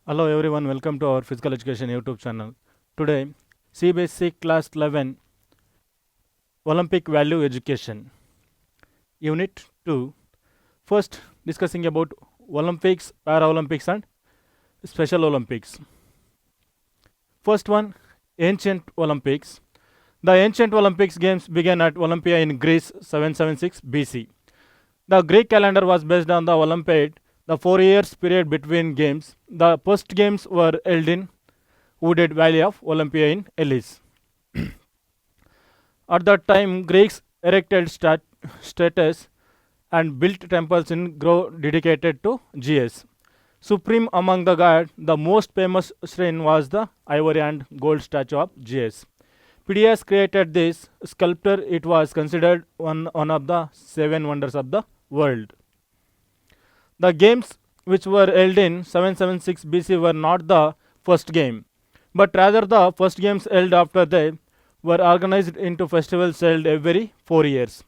Hello everyone, welcome to our physical education YouTube channel. Today, CBSE class 11 Olympic value education unit 2. First discussing about Olympics, Paralympics and Special Olympics. First one, ancient Olympics. The ancient Olympics games began at Olympia in Greece 776 BC. The Greek calendar was based on the Olympiad, the 4 years period between games. The first games were held in wooded valley of Olympia in Elis. At that time, Greeks erected statues and built temples in grove dedicated to Zeus. Supreme among the gods, the most famous shrine was the ivory and gold statue of Zeus. Phidias created this sculpture. It was considered one of the 7 wonders of the world. The games which were held in 776 BC were not the first game, but rather the first games held after they were organized into festivals held every 4 years.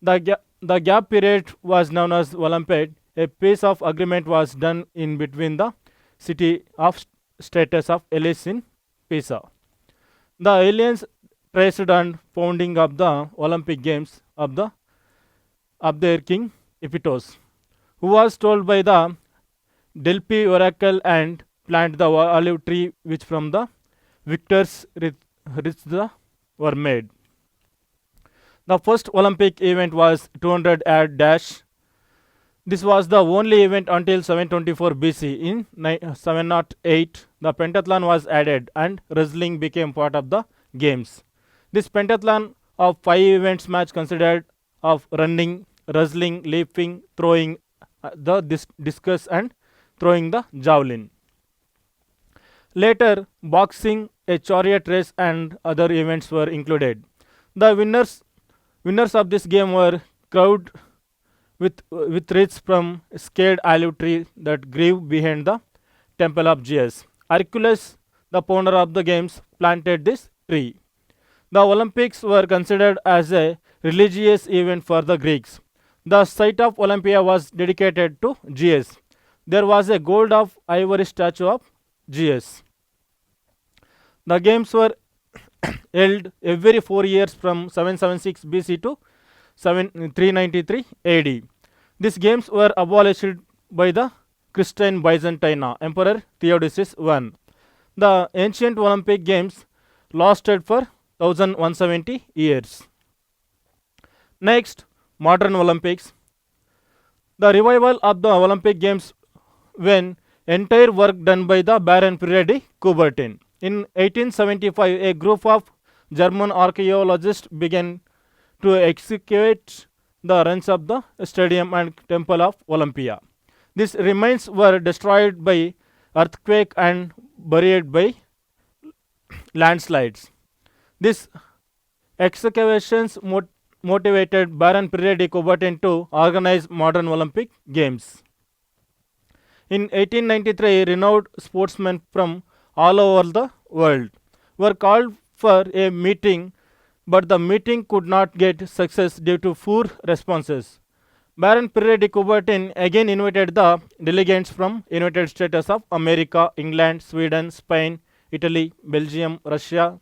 The gap period was known as Olympiad. A peace of agreement was done in between the city of status of Elis in Pisa. The aliens traced and founding of the Olympic Games of their king Ephitos, who was told by the Delphi oracle and plant the olive tree which from the victors were made. The first Olympic event was 200 air dash. This was the only event until 724 BC. In 708, the pentathlon was added and wrestling became part of the games. This pentathlon of 5 events match consisted of running, wrestling, leaping, throwing the discus and throwing the javelin. Later, boxing, a chariot race and other events were included. The winners of this game were crowned with wreaths from scaled olive tree that grew behind the temple of Zeus. Hercules, the founder of the games, planted this tree. The Olympics were considered as a religious event for the Greeks. The site of Olympia was dedicated to Zeus. There was a gold of ivory statue of Zeus. The games were held every 4 years from 776 BC to 393 AD. These games were abolished by the Christian Byzantine Emperor Theodosius I. The ancient Olympic Games lasted for 1170 years. Next, modern Olympics. The revival of the Olympic Games when entire work done by the Baron Pierre de Coubertin. In 1875, a group of German archaeologists began to excavate the ruins of the stadium and temple of Olympia. These remains were destroyed by earthquake and buried by landslides. These excavations motivated Baron Pierre de Coubertin to organize modern Olympic Games. In 1893, renowned sportsmen from all over the world were called for a meeting, but the meeting could not get success due to poor responses. Baron Pierre de Coubertin again invited the delegates from United States of America, England, Sweden, Spain, Italy, Belgium, Russia,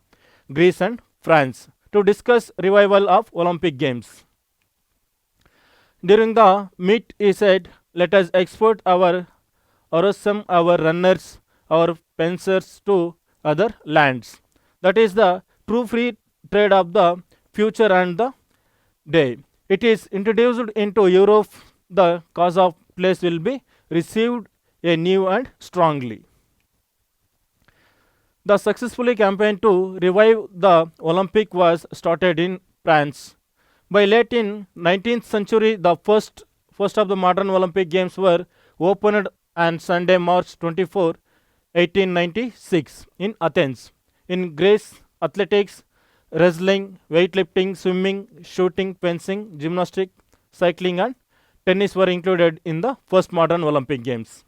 Greece and France to discuss revival of Olympic Games. During the meet, he said, "Let us export our oarsmen, our runners, our fencers to other lands. That is the true free trade of the future and the day. It is introduced into Europe. The cause of place will be received anew and strongly." The successfully campaign to revive the Olympic was started in France. By late in 19th century, the first of the modern Olympic Games were opened on Sunday, March 24, 1896 in Athens. In Greece, athletics, wrestling, weightlifting, swimming, shooting, fencing, gymnastics, cycling and tennis were included in the first modern Olympic Games.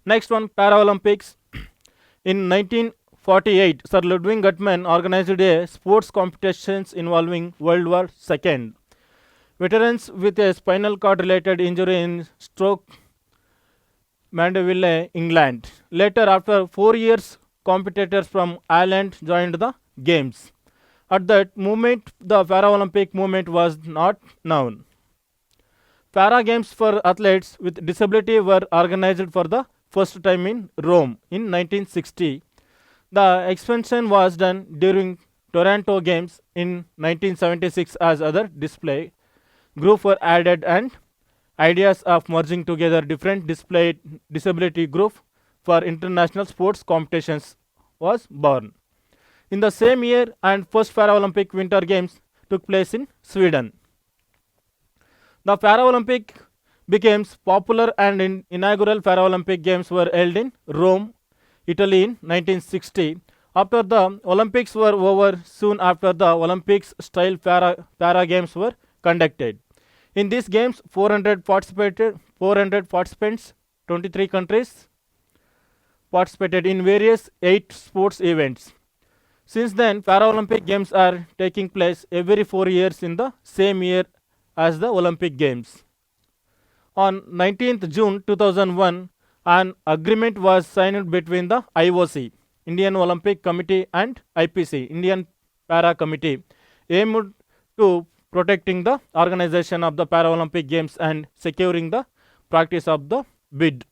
Next one, Paralympics. In 1948, Sir Ludwig Guttmann organized a sports competitions involving World War II. Veterans with a spinal cord related injury in stroke Mandeville, England. Later, after 4 years, competitors from Ireland joined the Games. At that moment, the Paralympic movement was not known. Para Games for athletes with disability were organized for the first time in Rome in 1960. The expansion was done during Toronto Games in 1976 as other display group were added and ideas of merging together different display disability group for international sports competitions was born. In the same year and first Paralympic Winter Games took place in Sweden. The Paralympic became popular and inaugural Paralympic Games were held in Rome, Italy in 1960. After the Olympics were over, soon after the Olympics style para Games were conducted. In these games, 400 participants, 23 countries participated in various 8 sports events. Since then, Paralympic Games are taking place every 4 years in the same year as the Olympic Games. On 19th June 2001, an agreement was signed between the IOC, Indian Olympic Committee, and IPC, Indian Para Committee, aimed to protecting the organization of the Paralympic Games and securing the practice of the bid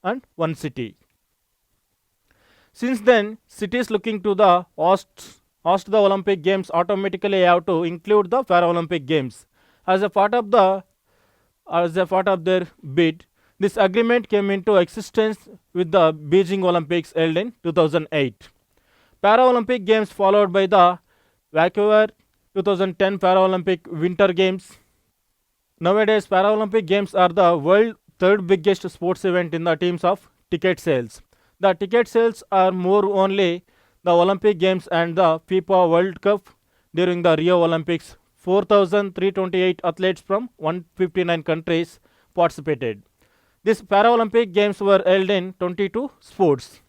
and one city. Since then, cities looking to the host the Olympic Games automatically have to include the Paralympic Games as a part of their bid. This agreement came into existence with the Beijing Olympics held in 2008. Paralympic Games followed by the Vancouver 2010 Paralympic Winter Games. Nowadays, Paralympic Games are the world's third biggest sports event in the terms of ticket sales. The ticket sales are more only the Olympic Games and the FIFA World Cup during the Rio Olympics. 4,328 athletes from 159 countries participated. These Paralympic Games were held in 22 sports.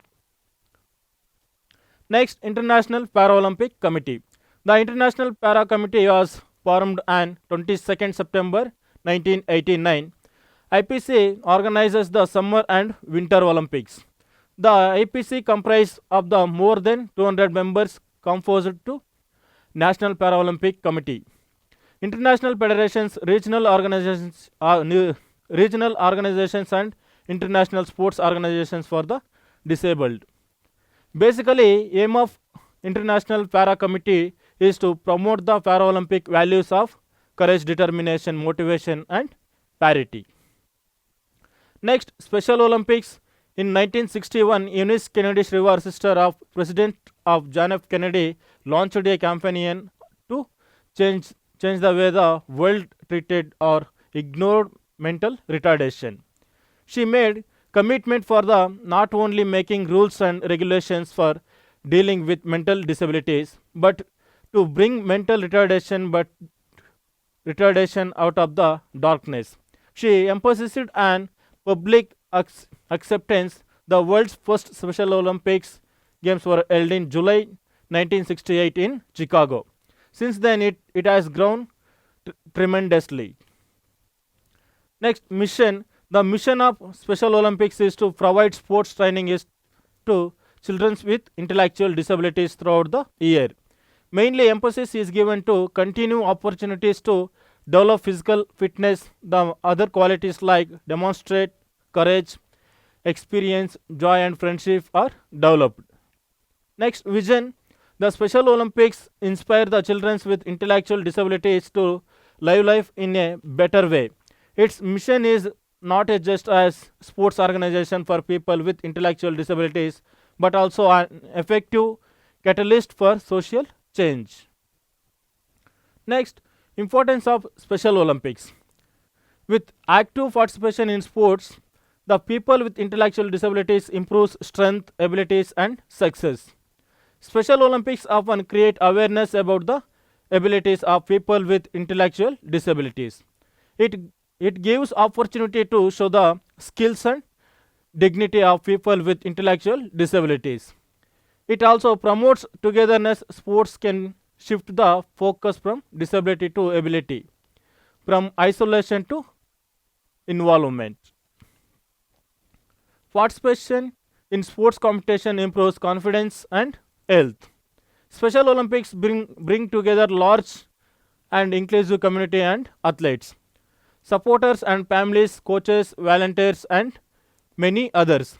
Next, International Paralympic Committee. The International Para Committee was formed on 22nd September 1989. IPC organizes the Summer and Winter Olympics. The IPC comprises of the more than 200 members composed to National Paralympic Committee. International federations, regional organizations and international sports organizations for the disabled. Basically, aim of International Para Committee is to promote the Paralympic values of courage, determination, motivation, and parity. Next, Special Olympics. In 1961, Eunice Kennedy Shriver, sister of President of John F. Kennedy, launched a campaign to change the way the world treated or ignored mental retardation. She made commitment for the not only making rules and regulations for dealing with mental disabilities, but to bring mental retardation out of the darkness. She emphasized on public acceptance. The world's first Special Olympics Games were held in July 1968 in Chicago. Since then, it has grown tremendously. Next, mission. The mission of Special Olympics is to provide sports training to children with intellectual disabilities throughout the year. Mainly, emphasis is given to continue opportunities to develop physical fitness. The other qualities like demonstrate courage, experience, joy, and friendship are developed. Next, vision. The Special Olympics inspire the children with intellectual disabilities to live life in a better way. Its mission is not just as sports organization for people with intellectual disabilities, but also an effective catalyst for social change. Next, importance of Special Olympics. With active participation in sports, the people with intellectual disabilities improves strength, abilities, and success. Special Olympics often create awareness about the abilities of people with intellectual disabilities. It gives opportunity to show the skills and dignity of people with intellectual disabilities. It also promotes togetherness. Sports can shift the focus from disability to ability, from isolation to involvement. Participation in sports competition improves confidence and health. Special Olympics bring together large and inclusive community and athletes, supporters and families, coaches, volunteers, and many others.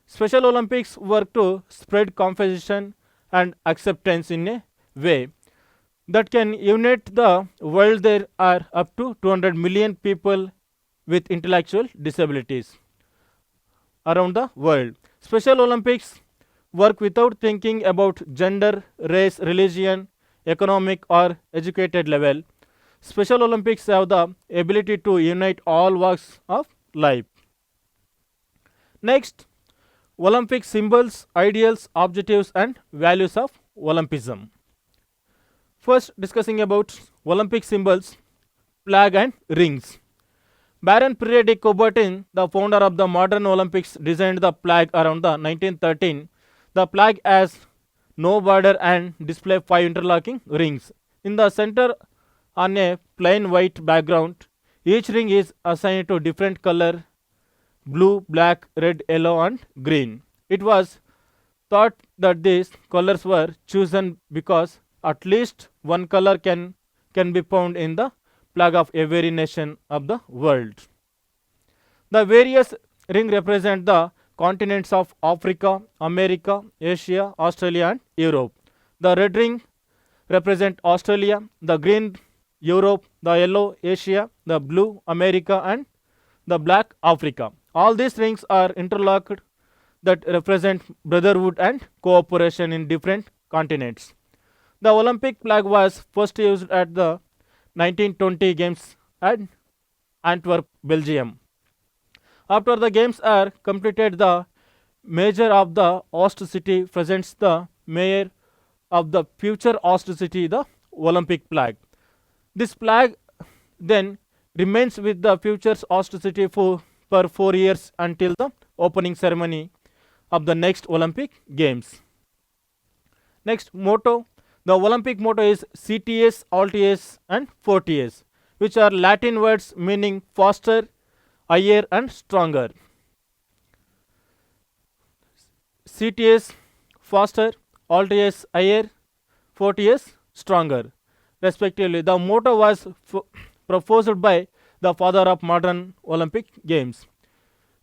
Special Olympics work to spread competition and acceptance in a way that can unite the world. There are up to 200 million people with intellectual disabilities around the world. Special Olympics work without thinking about gender, race, religion, economic, or educated level. Special Olympics have the ability to unite all walks of life. Next, Olympic symbols, ideals, objectives, and values of Olympism. First, discussing about Olympic symbols, flag and rings. Baron Pierre de Coubertin, the founder of the modern Olympics, designed the flag around the 1913. The flag has no border and display 5 interlocking rings. In the center, on a plain white background, each ring is assigned to different color: blue, black, red, yellow, and green. It was thought that these colors were chosen because at least one color can be found in the flag of every nation of the world. The various rings represent the continents of Africa, America, Asia, Australia, and Europe. The red ring represent Australia, the green Europe, the yellow Asia, the blue America, and the black Africa. All these rings are interlocked that represent brotherhood and cooperation in different continents. The Olympic flag was first used at the 1920 Games at Antwerp, Belgium. After the games are completed, the mayor of the host city presents the mayor of the future host city the Olympic flag. This flag then remains with the future host city for 4 years until the opening ceremony of the next Olympic Games. Next, motto. The Olympic motto is CTS, Altius, and Fortius, which are Latin words meaning faster, higher, and stronger. CTS, faster; Altius, higher; Fortius, stronger, respectively. The motto was proposed by the father of modern Olympic Games,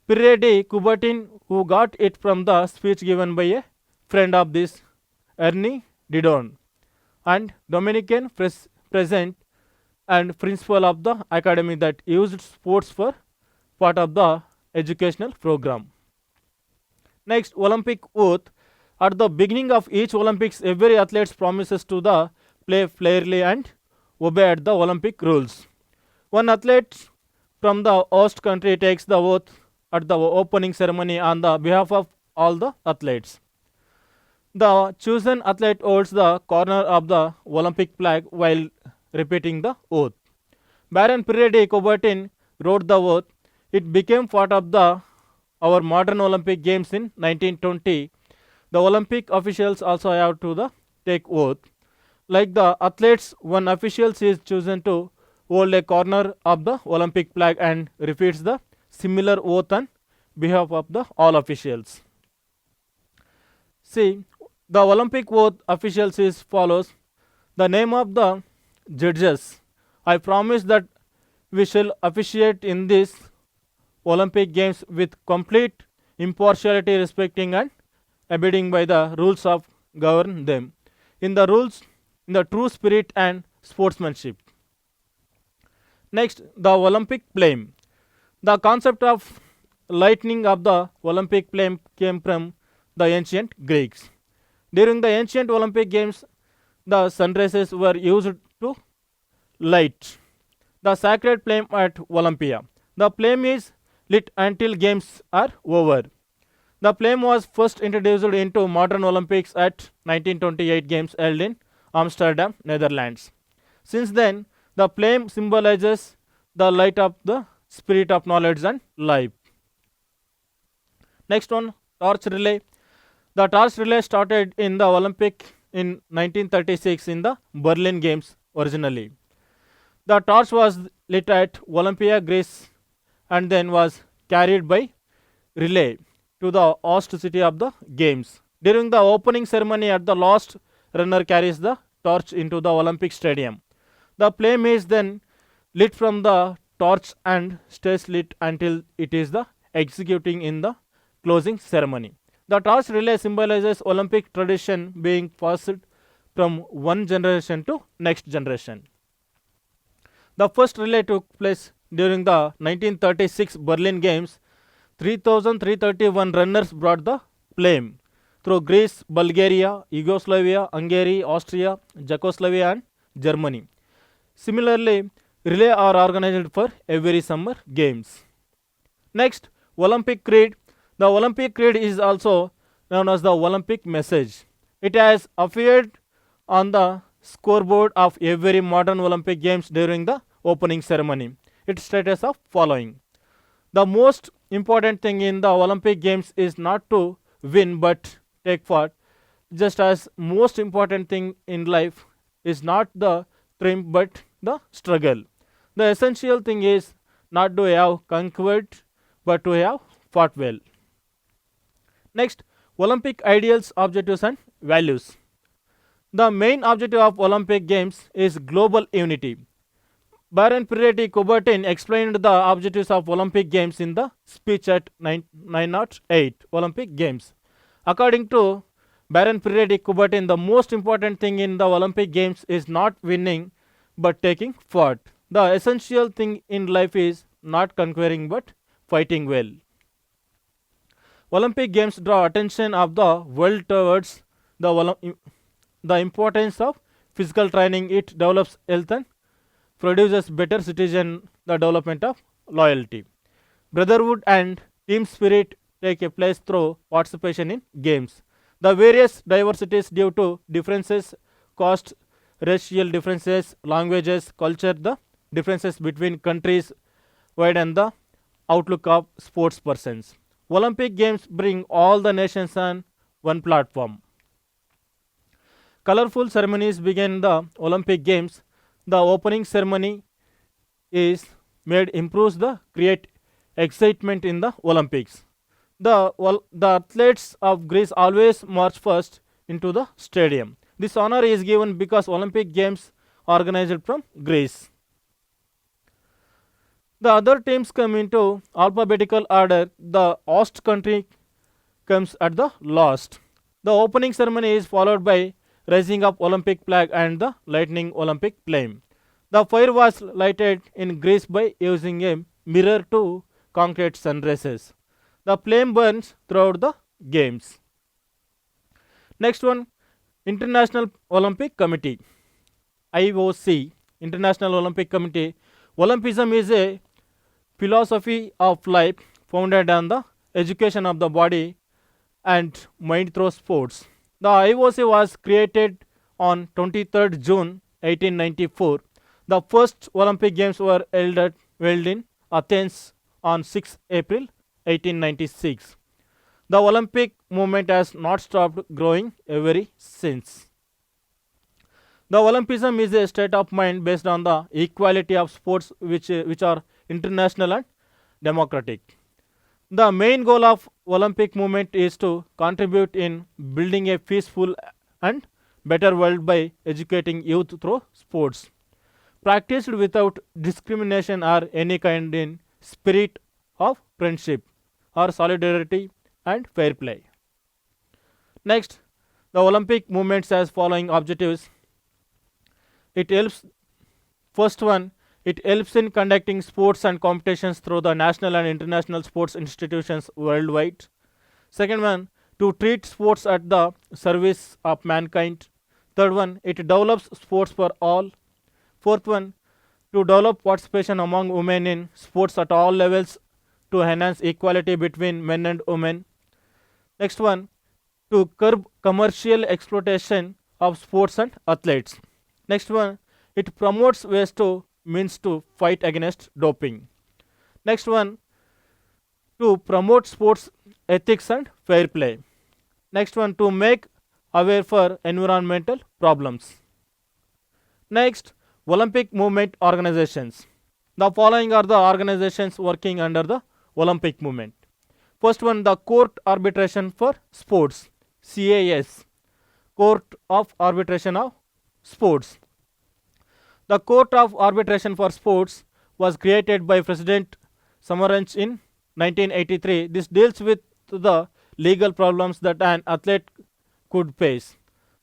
Pierre de Coubertin, who got it from the speech given by a friend of this, Ernie Didon, and Dominican president and principal of the academy that used sports for part of the educational program. Next, Olympic oath. At the beginning of each Olympics, every athlete promises to play fairly and obey the Olympic rules. One athlete from the host country takes the oath at the opening ceremony on the behalf of all the athletes. The chosen athlete holds the corner of the Olympic flag while repeating the oath. Baron Pierre de Coubertin wrote the oath. It became part of our modern Olympic Games in 1920. The Olympic officials also have to take oath. Like the athletes, one official is chosen to hold a corner of the Olympic flag and repeats the similar oath on behalf of all officials. See, the Olympic oath officials is follows. The name of the judges. I promise that we shall officiate in this Olympic Games with complete impartiality, respecting and abiding by the rules of govern them. In the rules, in the true spirit and sportsmanship. Next, the Olympic flame. The concept of lightning of the Olympic flame came from the ancient Greeks. During the ancient Olympic Games, the sun rays were used to light the sacred flame at Olympia. The flame is lit until games are over. The flame was first introduced into modern Olympics at 1928 Games held in Amsterdam, Netherlands. Since then, the flame symbolizes the light of the spirit of knowledge and life. Next one, torch relay. The torch relay started in the Olympic in 1936 in the Berlin Games originally. The torch was lit at Olympia, Greece, and then was carried by relay to the host city of the games. During the opening ceremony, at the last runner carries the torch into the Olympic Stadium. The flame is then lit from the torch and stays lit until it is the executing in the closing ceremony. The torch relay symbolizes Olympic tradition being passed from one generation to next generation. The first relay took place during the 1936 Berlin Games. 3,331 runners brought the flame through Greece, Bulgaria, Yugoslavia, Hungary, Austria, Czechoslovakia, and Germany. Similarly, relay are organized for every summer games. Next, Olympic Creed. The Olympic Creed is also known as the Olympic Message. It has appeared on the scoreboard of every modern Olympic Games during the opening ceremony. It states the following: the most important thing in the Olympic Games is not to win but take part. Just as most important thing in life is not the triumph but the struggle. The essential thing is not to have conquered but to have fought well. Next, Olympic ideals, objectives, and values. The main objective of Olympic Games is global unity. Baron Piretti Coubertin explained the objectives of Olympic Games in the speech at 908 Olympic Games. According to Baron Piretti Coubertin, the most important thing in the Olympic Games is not winning but taking part. The essential thing in life is not conquering but fighting well. Olympic Games draw attention of the world towards the importance of physical training. It develops health and produces better citizen, the development of loyalty. Brotherhood and team spirit take a place through participation in games. The various diversities due to differences, cost, racial differences, languages, culture, the differences between countries widen the outlook of sports persons. Olympic Games bring all the nations on one platform. Colorful ceremonies begin the Olympic Games. The opening ceremony is made improves the create excitement in the Olympics. The athletes of Greece always march first into the stadium. This honor is given because Olympic Games organized from Greece. The other teams come into alphabetical order. The host country comes at the last. The opening ceremony is followed by raising of Olympic flag and the lighting Olympic flame. The fire was lighted in Greece by using a mirror to concrete sunrises. The flame burns throughout the games. Next one, International Olympic Committee, IOC, International Olympic Committee. Olympism is a philosophy of life founded on the education of the body and mind through sports. The IOC was created on 23rd June 1894. The first Olympic Games were held in Athens on 6 April 1896. The Olympic movement has not stopped growing ever since. The Olympism is a state of mind based on the equality of sports which are international and democratic. The main goal of Olympic movement is to contribute in building a peaceful and better world by educating youth through sports, practiced without discrimination or any kind in spirit of friendship or solidarity and fair play. Next, the Olympic movement has following objectives. It helps, first one, it helps in conducting sports and competitions through the national and international sports institutions worldwide. Second one, to treat sports at the service of mankind. Third one, it develops sports for all. Fourth one, to develop participation among women in sports at all levels to enhance equality between men and women. Next one, to curb commercial exploitation of sports and athletes. Next one, it promotes ways to means to fight against doping. Next one, to promote sports ethics and fair play. Next one, to make aware for environmental problems. Next, Olympic movement organizations. The following are the organizations working under the Olympic movement. First one, the Court Arbitration for Sports, CAS, Court of Arbitration of Sports. The Court of Arbitration for Sports was created by President Samaranch in 1983. This deals with the legal problems that an athlete could face.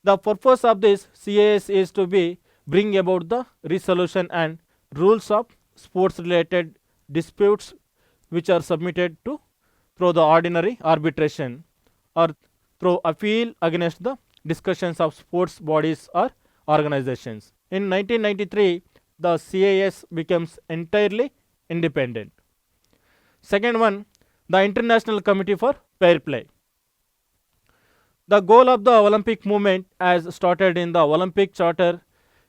The purpose of this CAS is to be bring about the resolution and rules of sports related disputes which are submitted to through the ordinary arbitration or through appeal against the discussions of sports bodies or organizations. In 1993, the CAS becomes entirely independent. Second one, the International Committee for Fair Play. The goal of the Olympic movement, as started in the Olympic Charter,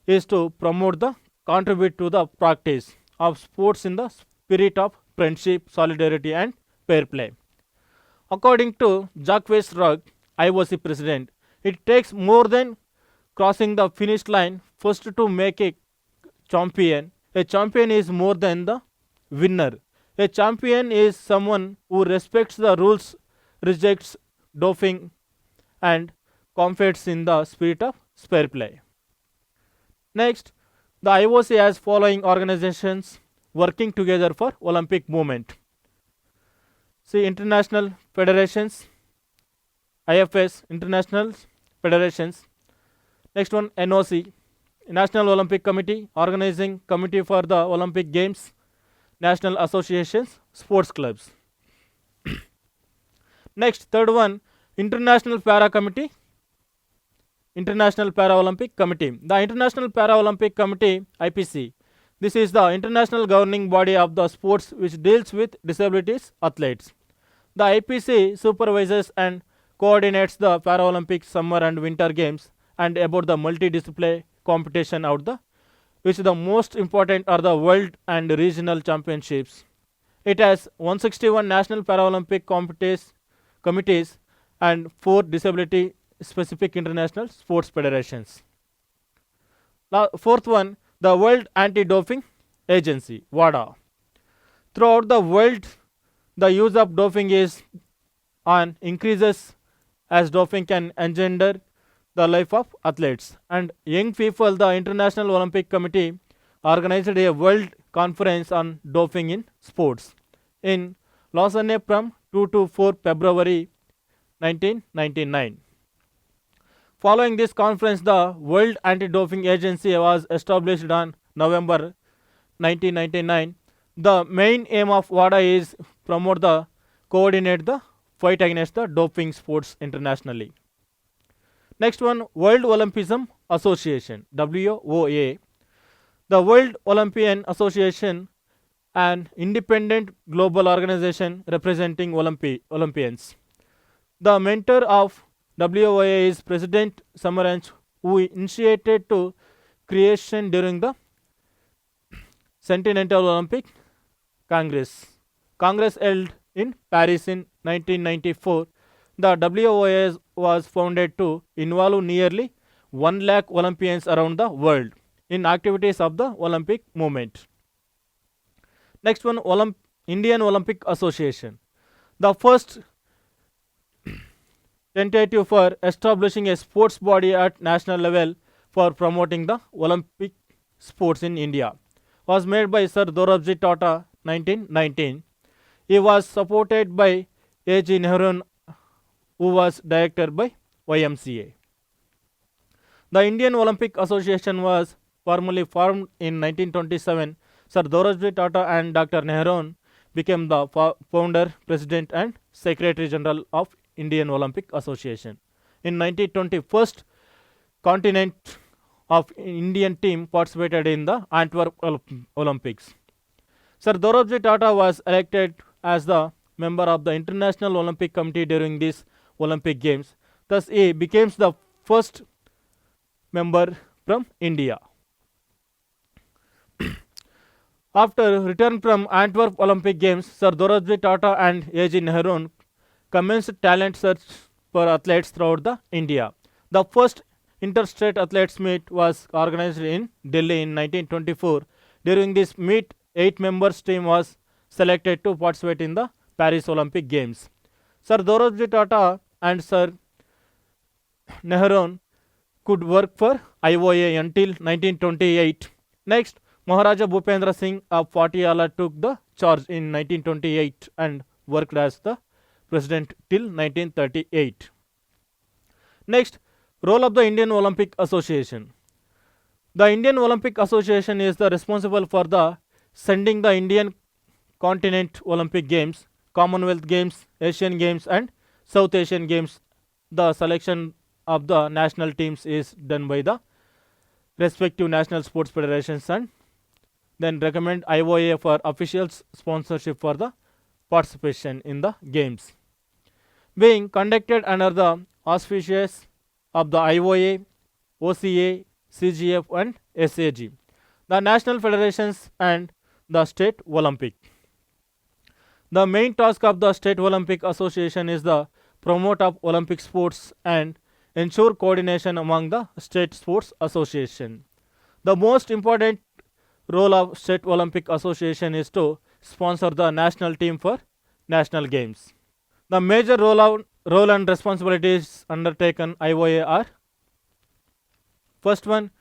is to promote the contribute to the practice of sports in the spirit of friendship, solidarity, and fair play. According to Jacques Rugg, IOC president, it takes more than crossing the finish line first to make a champion. A champion is more than the winner. A champion is someone who respects the rules, rejects doping, and competes in the spirit of fair play. Next, the IOC has following organizations working together for Olympic movement. See, international federations, IFS, international federations. Next one, NOC, National Olympic Committee, organizing committee for the Olympic Games, national associations, sports clubs. Next, third one, International Para Committee, International Paralympic Committee. The International Paralympic Committee, IPC, this is the international governing body of the sports which deals with disabilities athletes. The IPC supervises and coordinates the Paralympic Summer and Winter Games and about the multidisciplinary competition out the which the most important are the world and regional championships. It has 161 national Paralympic committees and 4 disability specific international sports federations. Fourth one, the World Anti-Doping Agency, WADA. Throughout the world, the use of doping is on increases as doping can engender the life of athletes and young people. The International Olympic Committee organized a world conference on doping in sports in Lausanne from 2 to 4 February 1999. Following this conference, the World Anti-Doping Agency was established on November 1999. The main aim of WADA is promote the coordinate the fight against the doping sports internationally. Next one, World Olympism Association, WOA. The World Olympian Association, an independent global organization representing Olympians. The mentor of WOA is President Samaranch, who initiated to creation during the Centennial Olympic Congress held in Paris in 1994. The WOA was founded to involve nearly 1 lakh Olympians around the world in activities of the Olympic movement. Next one, Indian Olympic Association. The first tentative for establishing a sports body at national level for promoting the Olympic sports in India was made by Sir Dorabji Tata 1919. He was supported by A.G. Nehru, who was director by YMCA. The Indian Olympic Association was formally formed in 1927. Sir Dorabji Tata and Dr. Nehru became the founder, president and secretary general of Indian Olympic Association. In 1920, first continent of Indian team participated in the Antwerp Olympics. Sir Dorabji Tata was elected as the member of the International Olympic Committee during these Olympic Games. Thus, he became the first member from India. After return from Antwerp Olympic Games, Sir Dorabji Tata and A.G. Nehru commenced talent search for athletes throughout the India. The first interstate athletes meet was organized in Delhi in 1924. During this meet, 8 members team was selected to participate in the Paris Olympic Games. Sir Dorothy Tata and Sir Nehru could work for IOA until 1928. Next, Maharaja Bhupendra Singh of Patiala took the charge in 1928 and worked as the president till 1938. Next, role of the Indian Olympic Association. The Indian Olympic Association is the responsible for the sending the Indian continent Olympic Games, Commonwealth Games, Asian Games and South Asian Games. The selection of the national teams is done by the respective national sports federations and then recommend IOA for official sponsorship for the participation in the games. Being conducted under the auspices of the IOA, OCA, CGF and SAG, the national federations and the state Olympic. The main task of the State Olympic Association is the promote of Olympic sports and ensure coordination among the state sports association. The most important role of State Olympic Association is to sponsor the national team for national games. The major role and responsibilities undertaken IOA are: first one,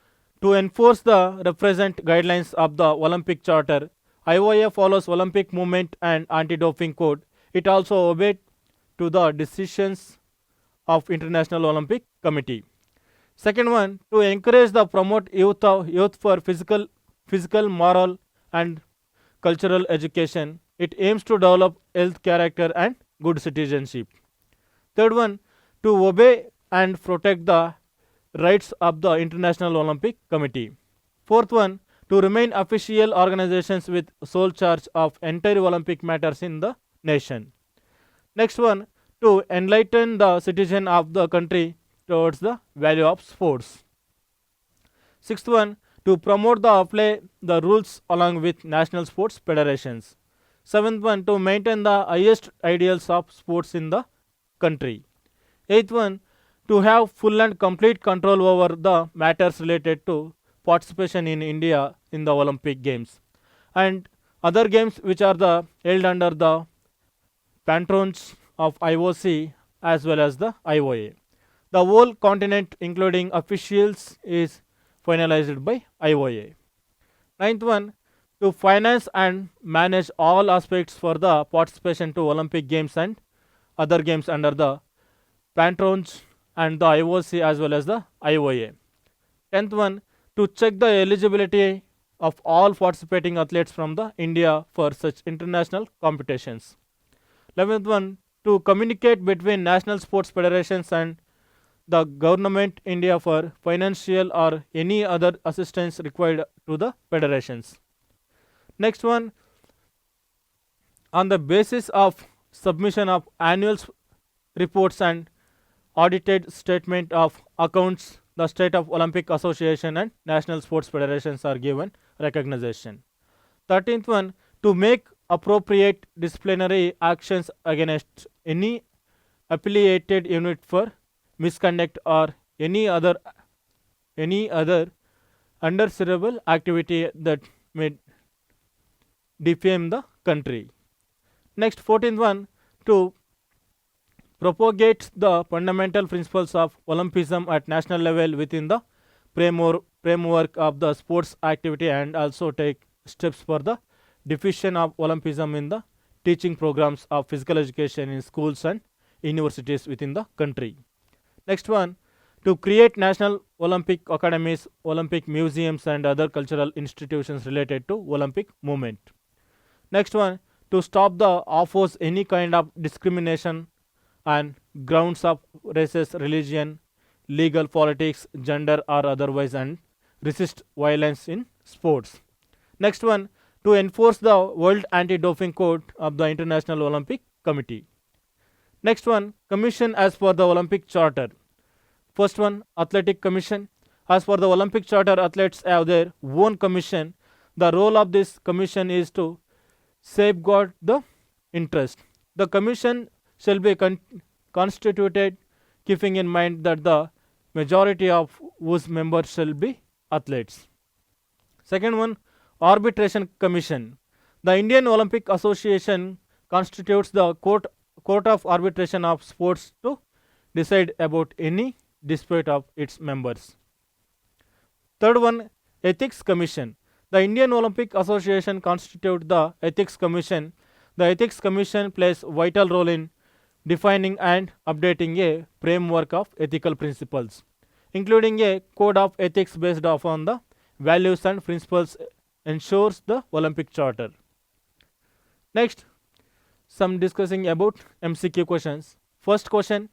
to enforce the represent guidelines of the Olympic Charter. IOA follows Olympic movement and anti-doping code. It also obeys to the decisions of International Olympic Committee. Second one, to encourage the promote youth for physical, moral and cultural education. It aims to develop health character and good citizenship. Third one, to obey and protect the rights of the International Olympic Committee. Fourth one, to remain official organizations with sole charge of entire Olympic matters in the nation. Next one, to enlighten the citizen of the country towards the value of sports. Sixth one, to promote the apply the rules along with national sports federations. Seventh one, to maintain the highest ideals of sports in the country. Eighth one, to have full and complete control over the matters related to participation in India in the Olympic Games and other games which are held under the patrons of IOC as well as the IOA. The whole continent including officials is finalized by IOA. Ninth one, to finance and manage all aspects for the participation to Olympic Games and other games under the patrons and the IOC as well as the IOA. 10th one, to check the eligibility of all participating athletes from the India for such international competitions. 11th one, to communicate between national sports federations and the government India for financial or any other assistance required to the federations. Next one, on the basis of submission of annual reports and audited statement of accounts, the State of Olympic Association and National Sports Federations are given recognition. 13th one, to make appropriate disciplinary actions against any affiliated unit for misconduct or any other undesirable activity that may defame the country. Next, 14th one, to propagate the fundamental principles of Olympism at national level within the framework of the sports activity and also take steps for the diffusion of Olympism in the teaching programs of physical education in schools and universities within the country. Next one, to create national Olympic academies, Olympic museums and other cultural institutions related to Olympic movement. Next one, to stop the oppose any kind of discrimination and grounds of races, religion, legal politics, gender or otherwise and resist violence in sports. Next one, to enforce the World Anti-Doping Code of the International Olympic Committee. Next one, commission as per the Olympic Charter. First one, Athletic Commission. As per the Olympic Charter, athletes have their own commission. The role of this commission is to safeguard the interest. The commission shall be constituted keeping in mind that the majority of whose members shall be athletes. Second one, Arbitration Commission. The Indian Olympic Association constitutes the court court of arbitration of sports to decide about any dispute of its members. Third one, Ethics Commission. The Indian Olympic Association constitutes the Ethics Commission. The Ethics Commission plays a vital role in defining and updating a framework of ethical principles, including a code of ethics based upon the values and principles ensures the Olympic Charter. Next, some discussing about MCQ questions. First question,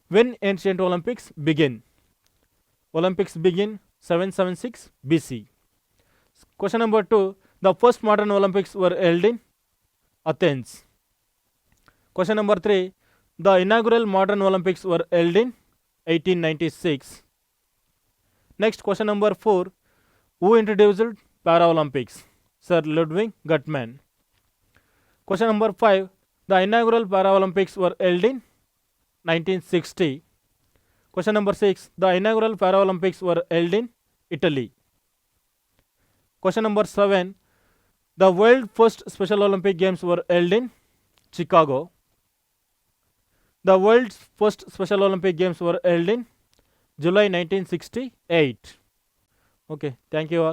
when ancient Olympics begin? Olympics begin 776 BC. Question number 2, the first modern Olympics were held in Athens. Question number 3, the inaugural modern Olympics were held in 1896. Next, question number 4, who introduced Paralympics? Sir Ludwig Guttmann. Question number 5, the inaugural Paralympics were held in 1960. Question number 6, the inaugural Paralympics were held in Italy. Question number 7, the world first Special Olympic Games were held in Chicago. The world's first Special Olympic Games were held in July 1968. Okay, thank you all.